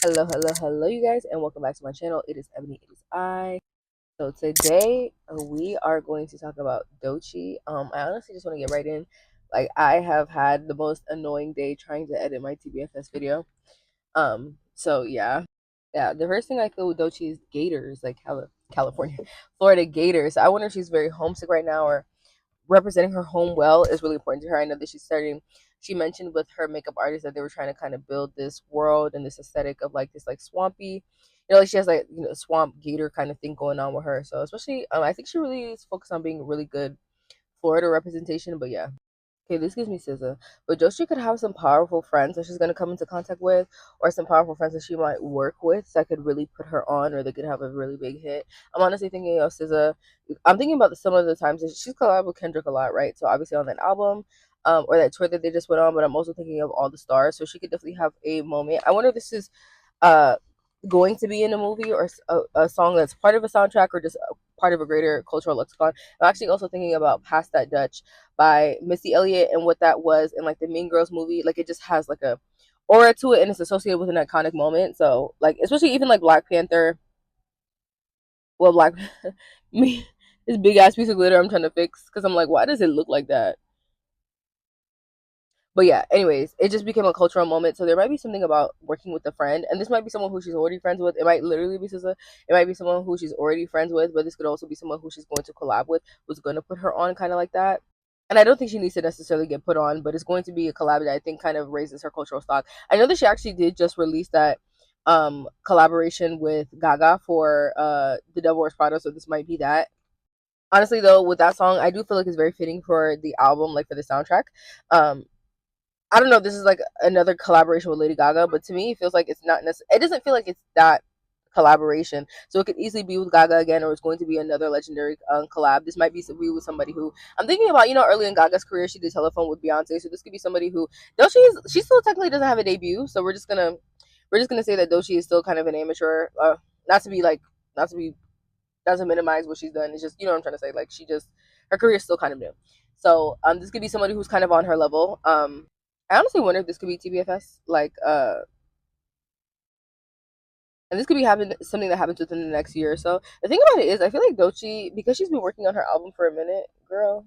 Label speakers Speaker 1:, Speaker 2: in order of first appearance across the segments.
Speaker 1: Hello, you guys, and welcome back to my channel. It is Ebony, it is I. So today we are going to talk about doechii. I honestly just want to get right in. Like, I have had the most annoying day trying to edit my TBFS video. So yeah. The first thing I feel with doechii is gators, like California, Florida gators. I wonder if she's very homesick right now, or representing her home well is really important to her. I know that she mentioned with her makeup artist that they were trying to kind of build this world and this aesthetic of like this like swampy, like she has like swamp gator kind of thing going on with her. So especially I think she really is focused on being really good Florida representation. But yeah. Okay, this gives me SZA. But Joshi could have some powerful friends that she's gonna come into contact with, or some powerful friends that she might work with that could really put her on, or they could have a really big hit. I'm honestly thinking of SZA. I'm thinking about some of the times that she's collabed with Kendrick a lot, right? So obviously on that album, or that tour that they just went on. But I'm also thinking of All the Stars, so she could definitely have a moment. I wonder if this is uh going to be in a movie, or a song that's part of a soundtrack, or just a part of a greater cultural lexicon. I'm actually also thinking about Past That Dutch by Missy Elliott, and what that was in like the Mean Girls movie. Like, it just has like a aura to it, and it's associated with an iconic moment. So like, especially even like Black Panther. Well, Black me, this big ass piece of glitter I'm trying to fix because I'm like, why does it look like that? But yeah, anyways, it just became a cultural moment. So there might be something about working with a friend, and this might be someone who she's already friends with. It might literally be SZA. It might be someone who she's already friends with, but this could also be someone who she's going to collab with, who's going to put her on, kind of like that. And I don't think she needs to necessarily get put on, but it's going to be a collab that I think kind of raises her cultural stock. I know that she actually did just release that collaboration with Gaga for The Devil Wears Prada, so this might be that. Honestly though, with that song, I do feel like it's very fitting for the album, like for the soundtrack. um I don't know, this is like another collaboration with Lady Gaga, but to me it feels like it's not necessarily, it doesn't feel like it's that collaboration. So it could easily be with Gaga again, or it's going to be another legendary collab. This might be with somebody who I'm thinking about. Early in Gaga's career, she did Telephone with Beyonce. So this could be somebody who, though she still technically doesn't have a debut. So we're just gonna say that doechii is still kind of an amateur. Not to be like, not to be, doesn't minimize what she's done. It's just, what I'm trying to say. Like, her career is still kind of new. So this could be somebody who's kind of on her level. I honestly wonder if this could be TBFS. Like, and this could be something that happens within the next year or so. The thing about it is, I feel like doechii, because she's been working on her album for a minute, girl.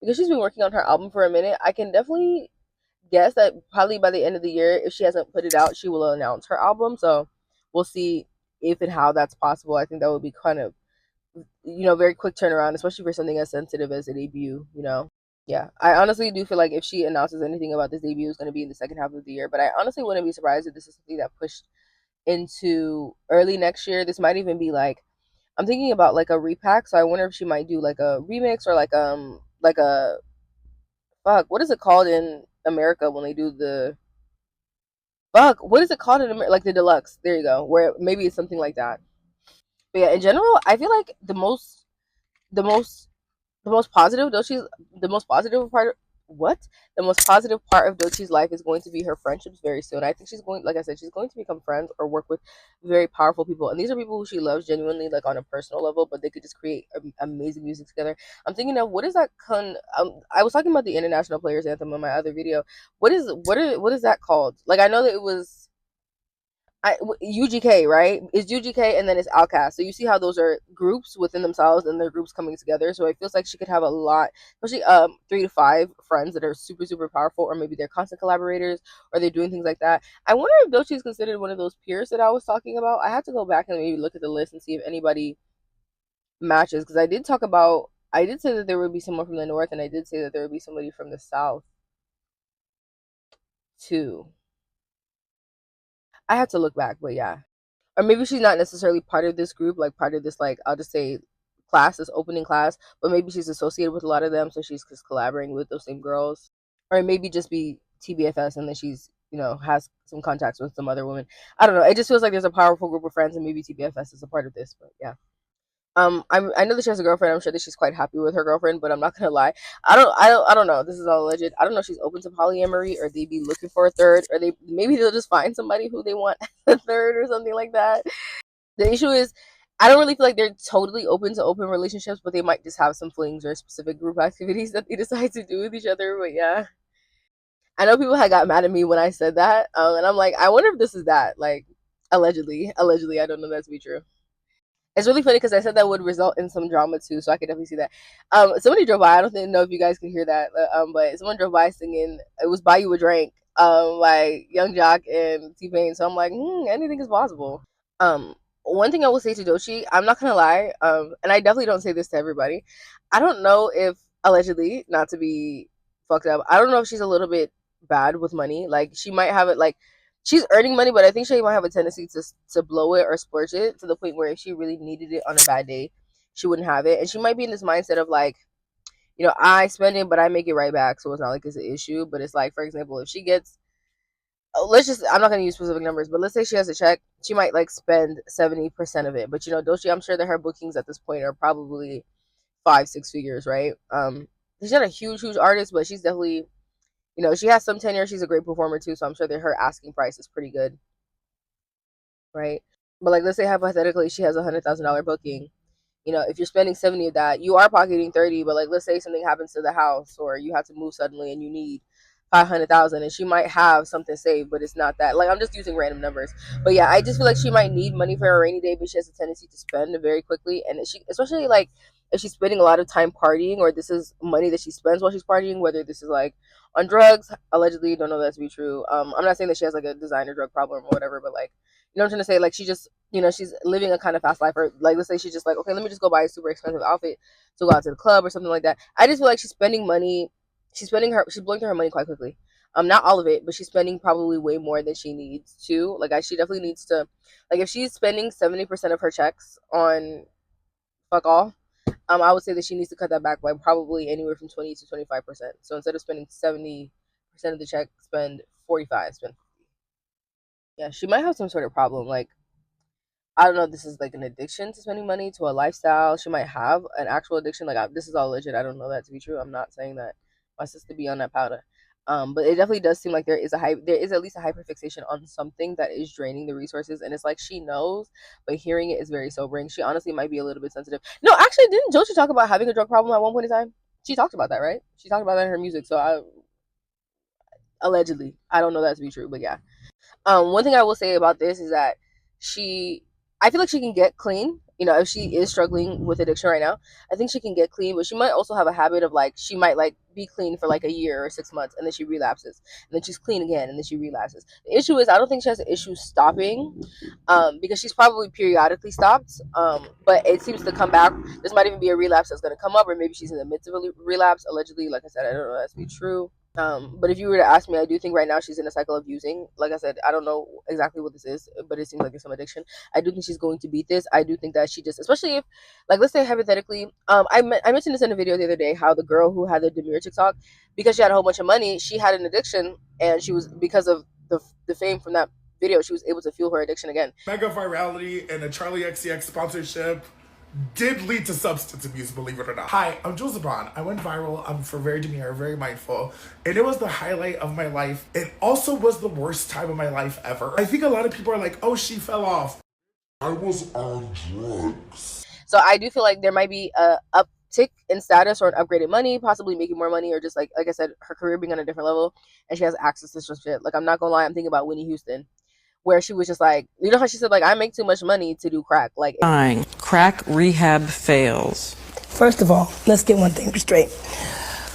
Speaker 1: Because she's been working on her album for a minute, I can definitely guess that probably by the end of the year, if she hasn't put it out, she will announce her album. So we'll see if and how that's possible. I think that would be kind of, very quick turnaround, especially for something as sensitive as a debut. Yeah, I honestly do feel like if she announces anything about this debut, it's going to be in the second half of the year. But I honestly wouldn't be surprised if this is something that pushed into early next year. This might even be like, I'm thinking about like a repack. So I wonder if she might do like a remix, or like a, fuck, what is it called in America when they do the, fuck, what is it called in America, like the deluxe? There you go. Where maybe it's something like that. But yeah, in general, I feel like the most the most positive doechii's the most positive part what the most positive part of doechii's life is going to be her friendships very soon. I think she's going, like I said, she's going to become friends or work with very powerful people, and these are people who she loves genuinely, like on a personal level, but they could just create amazing music together. I'm thinking of, what is that I was talking about the International Players Anthem in my other video. What is that called? Like, I know that it was UGK, right? It's UGK, and then it's Outcast. So you see how those are groups within themselves, and they're groups coming together. So it feels like she could have a lot, especially 3 to 5 friends that are super super powerful, or maybe they're constant collaborators, or they're doing things like that. I wonder if doechii is considered one of those peers that I was talking about. I have to go back and maybe look at the list and see if anybody matches, because I did say that there would be someone from the north, and I did say that there would be somebody from the south too. I have to look back, but yeah. Or maybe she's not necessarily part of this group, like part of this, like, I'll just say class, this opening class, but maybe she's associated with a lot of them, so she's just collaborating with those same girls. Or maybe just be TBFS, and then she's, has some contacts with some other women. I don't know. It just feels like there's a powerful group of friends, and maybe TBFS is a part of this. But yeah. I know that she has a girlfriend. I'm sure that she's quite happy with her girlfriend, but I'm not gonna lie. I don't know. This is all alleged. I don't know if she's open to polyamory, or they be looking for a third, or maybe they'll just find somebody who they want a third, or something like that. The issue is, I don't really feel like they're totally open to open relationships, but they might just have some flings or specific group activities that they decide to do with each other. But yeah. I know people had got mad at me when I said that, and I'm like, I wonder if this is that, like, allegedly. I don't know that to be true. It's really funny because I said that would result in some drama too, so I could definitely see that. Somebody drove by. I don't know if you guys can hear that, but someone drove by singing. It was "Buy You a Drink," like Young Jock and T Pain. So I'm like, anything is possible. One thing I will say to doechii, I'm not gonna lie, and I definitely don't say this to everybody. I don't know if allegedly, not to be fucked up, I don't know if she's a little bit bad with money. Like she might have it like she's earning money, but I think she might have a tendency to blow it or splurge it to the point where if she really needed it on a bad day, she wouldn't have it. And she might be in this mindset of like, I spend it, but I make it right back, so it's not like it's an issue. But it's like, for example, if she gets let's just I'm not gonna use specific numbers, but let's say she has a check, she might like spend 70% of it. But doechii, I'm sure that her bookings at this point are probably 5-6 figures, right? She's not a huge artist, but she's definitely, she has some tenure. She's a great performer too, so I'm sure that her asking price is pretty good, right? But like, let's say hypothetically she has $100,000 booking. If you're spending 70 of that, you are pocketing 30. But like, let's say something happens to the house, or you have to move suddenly and you need 500,000, and she might have something saved, but it's not that. Like, I'm just using random numbers. But yeah, I just feel like she might need money for a rainy day, but she has a tendency to spend very quickly. And she, especially like if she's spending a lot of time partying, or this is money that she spends while she's partying, whether this is like on drugs, allegedly, don't know that to be true. I'm not saying that she has like a designer drug problem or whatever, but like, what I'm trying to say, like, she just, she's living a kind of fast life, or like, let's say she's just like, okay, let me just go buy a super expensive outfit to go out to the club or something like that. I just feel like she's spending money. She's blowing through her money quite quickly. Not all of it, but she's spending probably way more than she needs to. Like, she definitely needs to, like, if she's spending 70% of her checks on fuck all, I would say that she needs to cut that back by probably anywhere from 20 to 25%. So instead of spending 70% of the check, spend 45, spend 50. Yeah, she might have some sort of problem. Like, I don't know if this is like an addiction to spending money, to a lifestyle. She might have an actual addiction. Like, this is all legit. I don't know that to be true. I'm not saying that my sister be on that powder. But it definitely does seem like there is at least a hyperfixation on something that is draining the resources, and it's like she knows, but hearing it is very sobering. She honestly might be a little bit sensitive. No, actually, didn't doechii talk about having a drug problem at one point in time? She talked about that, right? She talked about that in her music. So allegedly, I don't know that to be true, but yeah. One thing I will say about this is that I feel like she can get clean. If she is struggling with addiction right now, I think she can get clean, but she might also have a habit of like, she might like be clean for like a year or 6 months, and then she relapses, and then she's clean again, and then she relapses. The issue is, I don't think she has an issue stopping, because she's probably periodically stopped, but it seems to come back. This might even be a relapse that's going to come up, or maybe she's in the midst of a relapse, allegedly. Like I said, I don't know that to be true. But if you were to ask me, I do think right now she's in a cycle of using. Like I said, I don't know exactly what this is, but it seems like there's some addiction. I do think she's going to beat this. I do think that she just, especially if, like, let's say hypothetically, I mentioned this in a video the other day, how the girl who had the Demure TikTok, because she had a whole bunch of money, she had an addiction, and she was, because of the fame from that video, she was able to fuel her addiction again.
Speaker 2: Mega virality and a Charlie XCX sponsorship did lead to substance abuse, believe it or not. Hi, I'm Jules LeBron. I went viral. I'm for very demure, very mindful. And it was the highlight of my life. It also was the worst time of my life ever. I think a lot of people are like, oh, she fell off. I was on drugs.
Speaker 1: So I do feel like there might be a uptick in status, or an upgraded money, possibly making more money, or just like I said, her career being on a different level, and she has access to some shit. Like, I'm not gonna lie, I'm thinking about Whitney Houston, where she was just like, how she said, like, I make too much money to do crack. Like,
Speaker 3: crack rehab fails.
Speaker 4: First of all, let's get one thing straight.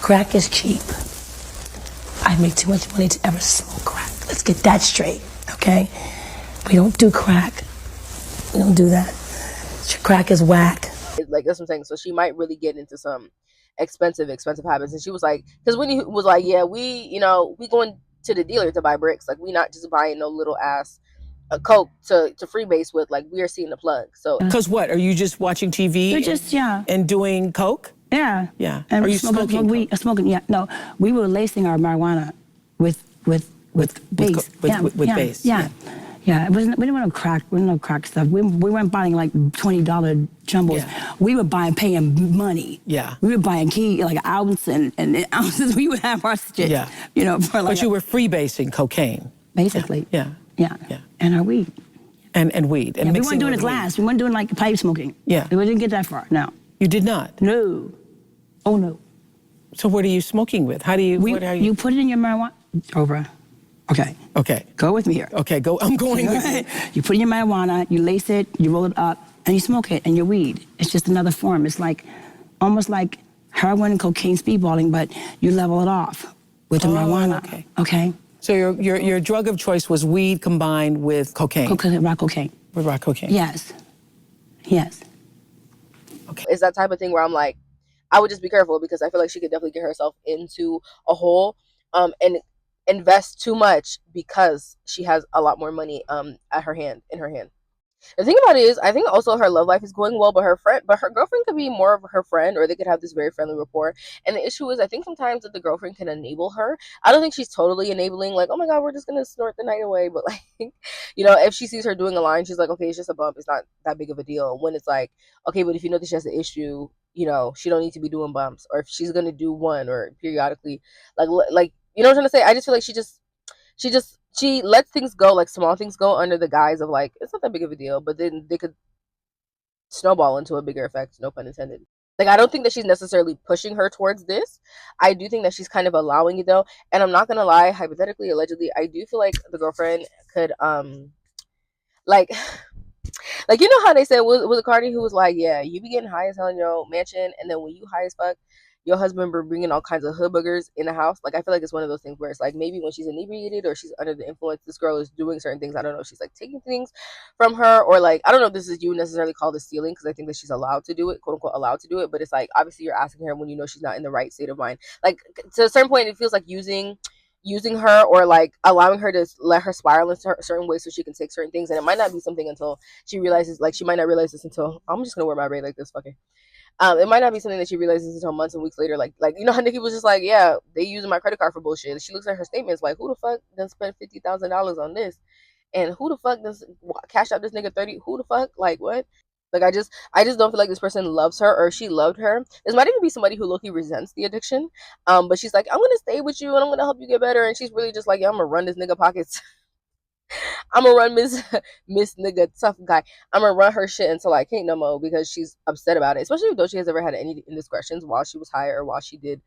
Speaker 4: Crack is cheap. I make too much money to ever smoke crack. Let's get that straight, okay? We don't do crack. We don't do that. Crack is whack.
Speaker 1: Like, that's what I'm saying. So she might really get into some expensive habits. And she was like, because Whitney was like, yeah, we going to the dealer to buy bricks. Like, we not just buying no little ass coke to freebase with. Like, we are seeing the plug. So
Speaker 3: because what, are you just watching TV?
Speaker 4: We're just, yeah.
Speaker 3: And doing coke?
Speaker 4: Yeah.
Speaker 3: Yeah.
Speaker 4: And
Speaker 3: are you smoking?
Speaker 4: Smoking, yeah. No, we were lacing our marijuana with base.
Speaker 3: With base.
Speaker 4: Yeah. Yeah, we didn't want no crack stuff. We weren't buying like $20 jumbles. Yeah. We were paying money.
Speaker 3: Yeah.
Speaker 4: We were buying like an ounce and ounces. We would have our shit.
Speaker 3: Yeah.
Speaker 4: For like.
Speaker 3: But you were freebasing cocaine.
Speaker 4: Basically.
Speaker 3: Yeah.
Speaker 4: And our weed.
Speaker 3: And weed. And
Speaker 4: we weren't doing a glass. We weren't doing like pipe smoking.
Speaker 3: Yeah.
Speaker 4: We didn't get that far. No.
Speaker 3: You did not?
Speaker 4: No. Oh no.
Speaker 3: So what are you smoking with? How do you?
Speaker 4: You put it in your marijuana. Over. Okay.
Speaker 3: Okay.
Speaker 4: Go with me here.
Speaker 3: Okay, go. I'm going with you.
Speaker 4: You put in your marijuana, you lace it, you roll it up, and you smoke it, and your weed. It's just another form. It's like almost like heroin and cocaine speedballing, but you level it off with the marijuana.
Speaker 3: Okay.
Speaker 4: Okay?
Speaker 3: So your drug of choice was weed combined with cocaine.
Speaker 4: Rock cocaine.
Speaker 3: With rock cocaine.
Speaker 4: Yes. Yes.
Speaker 1: It's that type of thing where I'm like, I would just be careful because I feel like she could definitely get herself into a hole, and invest too much because she has a lot more money at her hand in her hand. The thing about it is, I think also her love life is going well, but her girlfriend could be more of her friend, or they could have this very friendly rapport. And the issue is, I think sometimes that the girlfriend can enable her. I don't think she's totally enabling, like, oh my god, we're just gonna snort the night away. But like, if she sees her doing a line, she's like, okay, it's just a bump, it's not that big of a deal. When it's like, okay, but if you know that she has an issue, she don't need to be doing bumps, or if she's gonna do one or periodically, like you know what I'm trying to say. I just feel like she lets things go, like small things go, under the guise of like it's not that big of a deal, but then they could snowball into a bigger effect, no pun intended. Like, I don't think that she's necessarily pushing her towards this. I do think that she's kind of allowing it though. And I'm not gonna lie, hypothetically, allegedly, I do feel like the girlfriend could like like, you know how they said, was it Cardi who was like, yeah, you be getting high as hell in your mansion, and then when you high as fuck, your husband be bringing all kinds of hood boogers in the house. Like, I feel like it's one of those things where it's like maybe when she's inebriated or she's under the influence, this girl is doing certain things. I don't know if she's like taking things from her, or like, I don't know if this is you necessarily call this stealing, because I think that she's allowed to do it, quote unquote allowed to do it. But it's like, obviously you're asking her when you know she's not in the right state of mind. Like, to a certain point, it feels like using her, or like allowing her to let her spiral in certain ways so she can take certain things. And it might not be something until she realizes, like, she might not realize this until, I'm just gonna wear my braid like this, fucking. It might not be something that she realizes until months and weeks later. Like you know how Nikki was just like, yeah, they using my credit card for bullshit. She looks at her statements like, who the fuck done spent $50,000 on this, and who the fuck does cash out this nigga 30? Who the fuck, like, what? Like, I just don't feel like this person loves her, or she loved her. This might even be somebody who low-key resents the addiction. But she's like, I'm gonna stay with you and I'm gonna help you get better. And she's really just like, yeah, I'm gonna run this nigga pockets. I'm gonna run Miss Miss Nigga Tough Guy. I'm gonna run her shit until I can't no more, because she's upset about it. Especially if she has ever had any indiscretions while she was high or while she did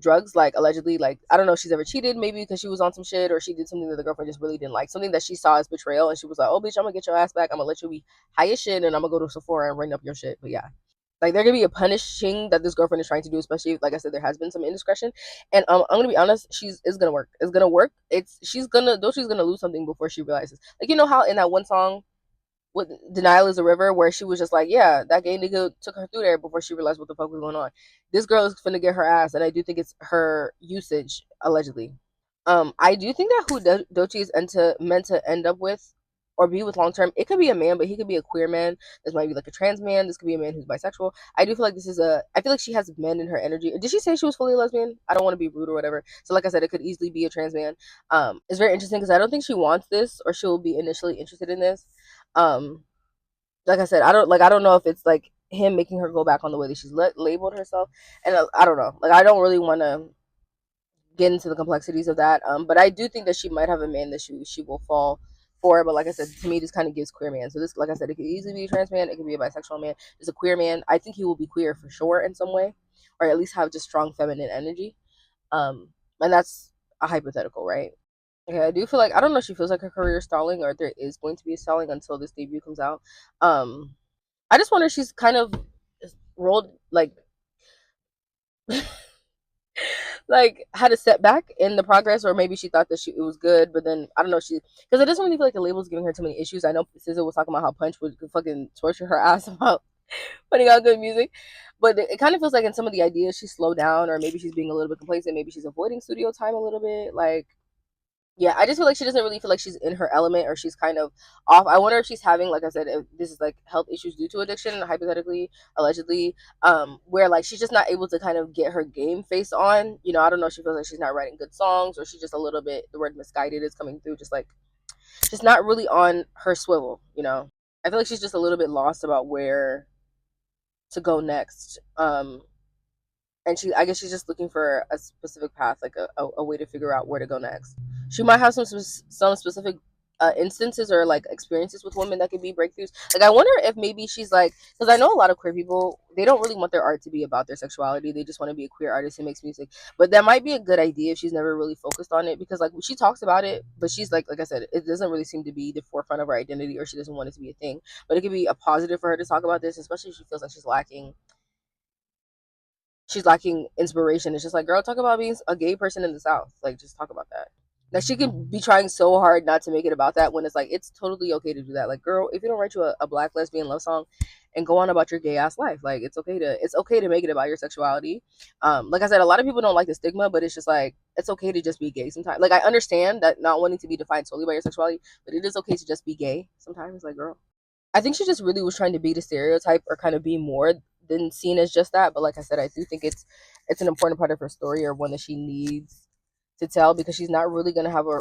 Speaker 1: drugs, like allegedly. Like, I don't know if she's ever cheated, maybe because she was on some shit, or she did something that the girlfriend just really didn't like, something that she saw as betrayal, and she was like, oh bitch, I'm gonna get your ass back, I'm gonna let you be high as shit, and I'm gonna go to Sephora and ring up your shit. But yeah, like, there could be a punishing that this girlfriend is trying to do, especially if, like I said, there has been some indiscretion. And I'm gonna be honest, it's gonna work. It's gonna work. She's gonna, though, she's gonna lose something before she realizes. Like, you know how in that one song with Denial is a River, where she was just like, yeah, that gay nigga took her through there before she realized what the fuck was going on. This girl is finna get her ass, and I do think it's her usage, allegedly. I do think that who Doechii is meant to end up with or be with long term, it could be a man, but he could be a queer man. This might be like a trans man. This could be a man who's bisexual. I do feel like I feel like she has men in her energy. Did she say she was fully a lesbian? I don't want to be rude or whatever. So like I said, it could easily be a trans man. It's very interesting because I don't think she wants this, or she'll be initially interested in this. Um, like I said, I don't know if it's like him making her go back on the way that she's labeled herself, and I don't know. Like, I don't really want to get into the complexities of that. But I do think that she might have a man that she will fall for. But like I said, to me, this kind of gives queer man. So this, like I said, it could easily be a trans man, it could be a bisexual man. It's a queer man. I think he will be queer for sure in some way, or at least have just strong feminine energy. And that's a hypothetical, right? Okay, I do feel like, I don't know if she feels like her career is stalling, or if there is going to be a stalling until this debut comes out. I just wonder if she's kind of rolled like had a setback in the progress, or maybe she thought that it was good, but then I don't know, because it doesn't really feel like the label's giving her too many issues. I know SZA was talking about how Punch would fucking torture her ass about putting out good music, but it kind of feels like in some of the ideas she slowed down, or maybe she's being a little bit complacent, maybe she's avoiding studio time a little bit. Like, yeah, I just feel like she doesn't really feel like she's in her element, or she's kind of off. I wonder if she's having, like I said, if this is like health issues due to addiction, hypothetically, allegedly, where like she's just not able to kind of get her game face on. I don't know if she feels like she's not writing good songs, or she's just a little bit, the word misguided is coming through, just like just not really on her swivel. I feel like she's just a little bit lost about where to go next. And I guess she's just looking for a specific path, like a way to figure out where to go next. She might have some specific instances or like experiences with women that could be breakthroughs. Like I wonder if maybe she's like, because I know a lot of queer people, they don't really want their art to be about their sexuality. They just want to be a queer artist who makes music. But that might be a good idea if she's never really focused on it, because like she talks about it, but she's like I said, it doesn't really seem to be the forefront of her identity, or she doesn't want it to be a thing. But it could be a positive for her to talk about this, especially if she feels like she's lacking inspiration. It's just like, girl, talk about being a gay person in the South. Like, just talk about that. Like, she can be trying so hard not to make it about that, when it's like, it's totally okay to do that. Like, girl, if you don't write you a black lesbian love song and go on about your gay ass life, like, it's okay to make it about your sexuality. Like I said, a lot of people don't like the stigma, but it's just like, it's okay to just be gay sometimes. Like, I understand that not wanting to be defined solely by your sexuality, but it is okay to just be gay sometimes. Like, girl, I think she just really was trying to be the stereotype, or kind of be more than seen as just that. But like I said, I do think it's an important part of her story, or one that she needs to tell, because she's not really gonna have a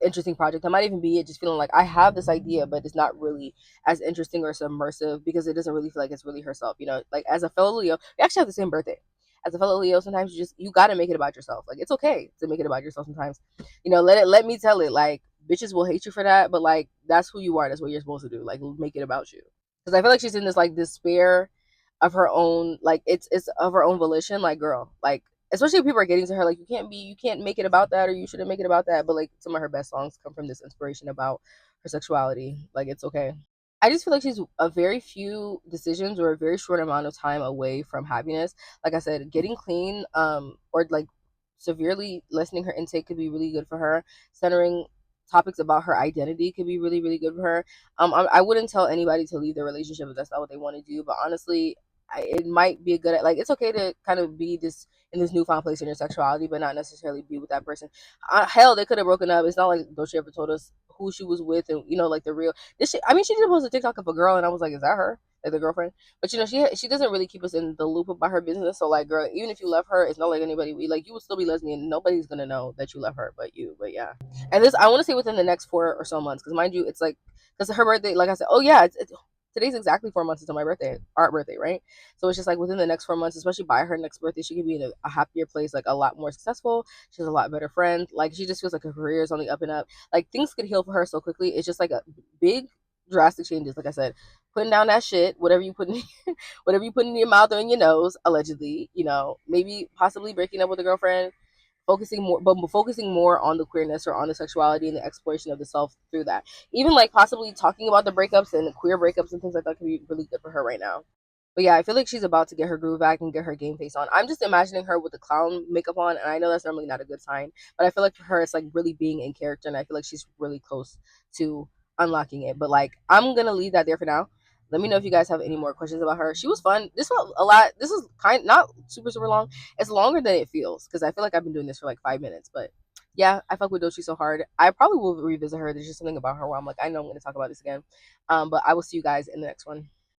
Speaker 1: interesting project. That might even be it, just feeling like I have this idea, but it's not really as interesting or submersive, because it doesn't really feel like it's really herself. Like, as a fellow Leo, we actually have the same birthday. As a fellow Leo, sometimes you gotta make it about yourself. Like, it's okay to make it about yourself sometimes. Let me tell it. Like, bitches will hate you for that, but like, that's who you are. That's what you're supposed to do. Like, make it about you. Because I feel like she's in this like despair of her own, like it's of her own volition. Like, girl, like, especially if people are getting to her like, you can't make it about that, or you shouldn't make it about that. But like, some of her best songs come from this inspiration about her sexuality. Like, it's okay. I just feel like she's a very few decisions, or a very short amount of time away from happiness. Like I said, getting clean, or like severely lessening her intake could be really good for her. Centering topics about her identity could be really, really good for her. I wouldn't tell anybody to leave their relationship if that's not what they want to do. But honestly, it might be a good, like, it's okay to kind of be this in this newfound place in your sexuality, but not necessarily be with that person. Hell, they could have broken up. It's not like Doechii ever told us who she was with, and like the real this shit. I mean, she did post a TikTok of a girl, and I was like, is that her? Like, the girlfriend? But she doesn't really keep us in the loop about her business. So like, girl, even if you love her, it's not like anybody, like, you would still be lesbian. Nobody's gonna know that you love her but you. But yeah, and this, I want to say, within the next 4 or so months, because mind you, it's like, because her birthday, like I said, oh yeah, it's today's exactly 4 months until my birthday, art birthday, right? So it's just like, within the next 4 months, especially by her next birthday, she could be in a happier place, like a lot more successful. She has a lot better friend. Like, she just feels like her career is on the up and up. Like, things could heal for her so quickly. It's just like a big drastic changes. Like I said, putting down that shit, whatever you put in, whatever you put in your mouth or in your nose, allegedly. Maybe possibly breaking up with a girlfriend, focusing more on the queerness, or on the sexuality, and the exploration of the self through that. Even like possibly talking about the breakups and the queer breakups and things like that could be really good for her right now. But yeah, I feel like she's about to get her groove back and get her game face on. I'm just imagining her with the clown makeup on, and I know that's normally not a good sign, but I feel like for her, it's like really being in character, and I feel like she's really close to unlocking it. But like, I'm gonna leave that there for now. Let me know if you guys have any more questions about her. She was fun. This felt a lot. This is not super super long. It's longer than it feels, because I feel like I've been doing this for like 5 minutes. But yeah, I fuck with Doechii so hard. I probably will revisit her. There's just something about her where I'm like, I know I'm gonna talk about this again. But I will see you guys in the next one.